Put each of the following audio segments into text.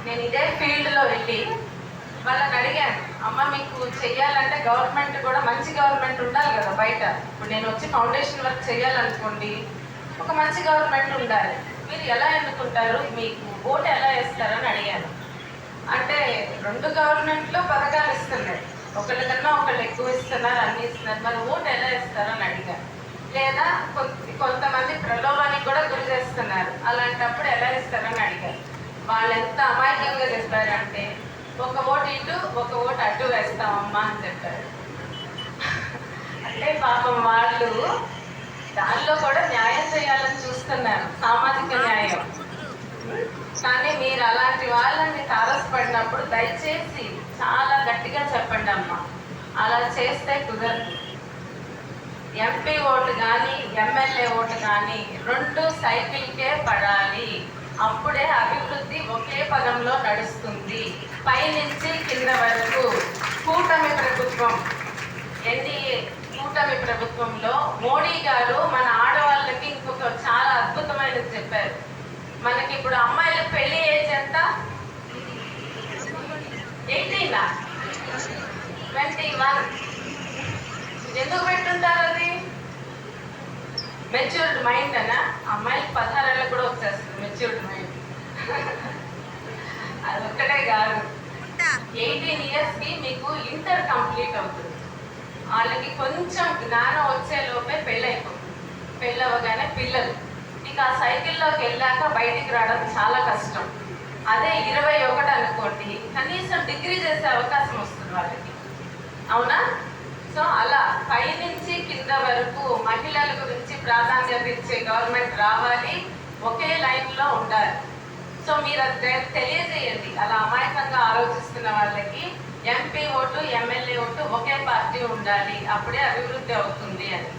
నేను ఇదే ఫీల్డ్లో వెళ్ళి వాళ్ళని అడిగాను, అమ్మ మీకు చెయ్యాలంటే గవర్నమెంట్ కూడా మంచి గవర్నమెంట్ ఉండాలి కదా బయట. ఇప్పుడు నేను వచ్చి ఫౌండేషన్ వర్క్ చేయాలనుకోండి, ఒక మంచి గవర్నమెంట్ ఉండాలి. మీరు ఎలా ఎన్నుకుంటారు, మీకు ఓటు ఎలా వేస్తారని అడిగాను. అంటే 2 గవర్నమెంట్లో పథకాలు ఇస్తున్నాయి, ఒకళ్ళకన్నా ఒకళ్ళు ఎక్కువ ఇస్తున్నారు, అన్నీ ఇస్తున్నారు, మరి ఓటు ఎలా వేస్తారని అడిగాను. లేదా కొంతమంది ప్రలోభానికి కూడా గురి చేస్తున్నారు, అలాంటప్పుడు ఎలా ఇస్తారని అడిగారు. వాళ్ళు ఎంత అమాయకంగా చెప్పారంటే, ఒక ఓటు ఇటు ఒక ఓటు అటు వేస్తామమ్మా అని చెప్పారు. అంటే పాపం వాళ్ళు దానిలో కూడా న్యాయం చేయాలని చూస్తున్నారు, సామాజిక న్యాయం. కానీ మీరు అలాంటి వాళ్ళని తారసపడినప్పుడు దయచేసి చాలా గట్టిగా చెప్పండి అమ్మా, అలా చేస్తే కుదరదు. ఎంపీ ఓటు కానీ ఎమ్మెల్యే ఓటు కానీ 2 సైకిల్కే పడాలి, అప్పుడే అభివృద్ధి ఒకే పదంలో నడుస్తుంది. పైనుంచి కింద వరకు కూటమి ప్రభుత్వం, ఎన్డీఏ కూటమి ప్రభుత్వంలో మోడీ గారు మన ఆడవాళ్ళకి ఇంకొక చాలా అద్భుతమైనది చెప్పారు. మనకి ఇప్పుడు అమ్మాయిల పెళ్లి ఏజ్ ఎంత? 18, 21. ఎందుకు పెట్టుంటారు? అది మెచ్యూర్డ్ మైండ్ అనా? అమ్మాయిలకి 16 ఏళ్ళకు కూడా వచ్చేస్తుంది మెచ్యూర్డ్ మైండ్. అది ఒక్కటే కాదు, 18 ఇయర్స్కి మీకు ఇంటర్ కంప్లీట్ అవుతుంది. వాళ్ళకి కొంచెం జ్ఞానం వచ్చే లోపే పెళ్ళైపోతుంది. పెళ్ళి అవ్వగానే పిల్లలు, ఇక ఆ సైకిల్లోకి వెళ్ళాక బయటికి రావడం చాలా కష్టం. అదే 21 అనుకోండి, కనీసం డిగ్రీ చేసే అవకాశం వస్తుంది వాళ్ళకి, అవునా? సో అలా పైనుంచి కింద వరకు మహిళల గురించి ప్రాధాన్యత ఇచ్చే గవర్నమెంట్ రావాలి, ఒకే లైన్లో ఉండాలి. సో మీరు అది తెలియజేయండి అలా అమాయకంగా ఆలోచిస్తున్న వాళ్ళకి. ఎంపీ ఓటు ఎమ్మెల్యే ఓటు ఒకే పార్టీ ఉండాలి, అప్పుడే అభివృద్ధి అవుతుంది అని.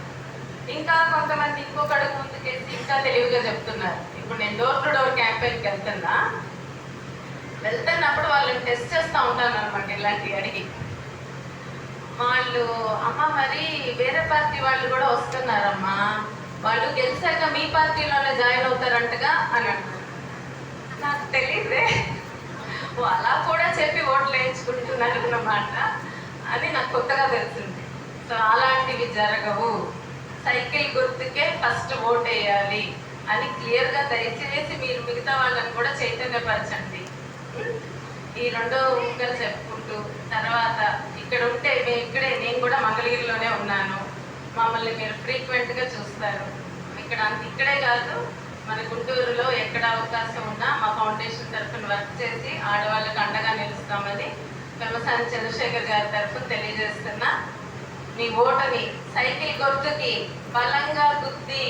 ఇంకా కొంతమంది ఇంకొక అడుగు ముందుకేసి ఇంకా తెలివిగా చెప్తున్నారు. ఇప్పుడు నేను డోర్ టు డోర్ క్యాంపెయిన్కి వెళ్తున్నప్పుడు వాళ్ళని టెస్ట్ చేస్తూ ఉంటాను అనమాట, ఇలాంటివి అడిగి. వాళ్ళు, అమ్మ మరి వేరే పార్టీ వాళ్ళు కూడా వస్తున్నారమ్మా, వాళ్ళు గెలిచాక మీ పార్టీలోనే జాయిన్ అవుతారంటగా అని అంటారు. నాకు తెలియదే, అలా కూడా చెప్పి ఓట్లు వేయించుకుంటున్నారు అన్నమాట అని నాకు కొత్తగా తెలిసింది. సో అలాంటివి జరగవు, సైకిల్ గుర్తుకే ఫస్ట్ ఓట్ వేయాలి అని క్లియర్గా దయచేసి మీరు మిగతా వాళ్ళని కూడా చైతన్యపరచండి. ఈ 2 ముక్కలు చెప్పుకుంటూ తర్వాత ఇక్కడ ఉంటే నేను కూడా మంగళగిరిలోనే ఉన్నాను, మమ్మల్ని మీరు ఫ్రీక్వెంట్గా చూస్తారు. ఇక్కడే కాదు, మన గుంటూరులో ఎక్కడ అవకాశం ఉన్నా మా ఫౌండేషన్ తరఫున వర్క్ చేసి ఆడవాళ్ళకి అండగా నిలుస్తామని పెమ్మసాని చంద్రశేఖర్ గారి తరఫున తెలియజేస్తున్నా. మీ ఓటుని సైకిల్ గుర్తుకి బలంగా గుద్ది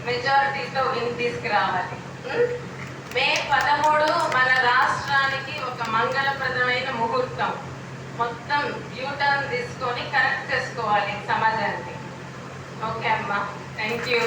మెజారిటీతో తీసుకురావాలి. మే 13 మన రాష్ట్రానికి ఒక మంగళప్రదమైన ముహూర్తం. మొత్తం యూటర్న్ తీసుకొని కరెక్ట్ చేసుకోవాలి సమాజాన్ని. ఓకే అమ్మా, థ్యాంక్ యూ.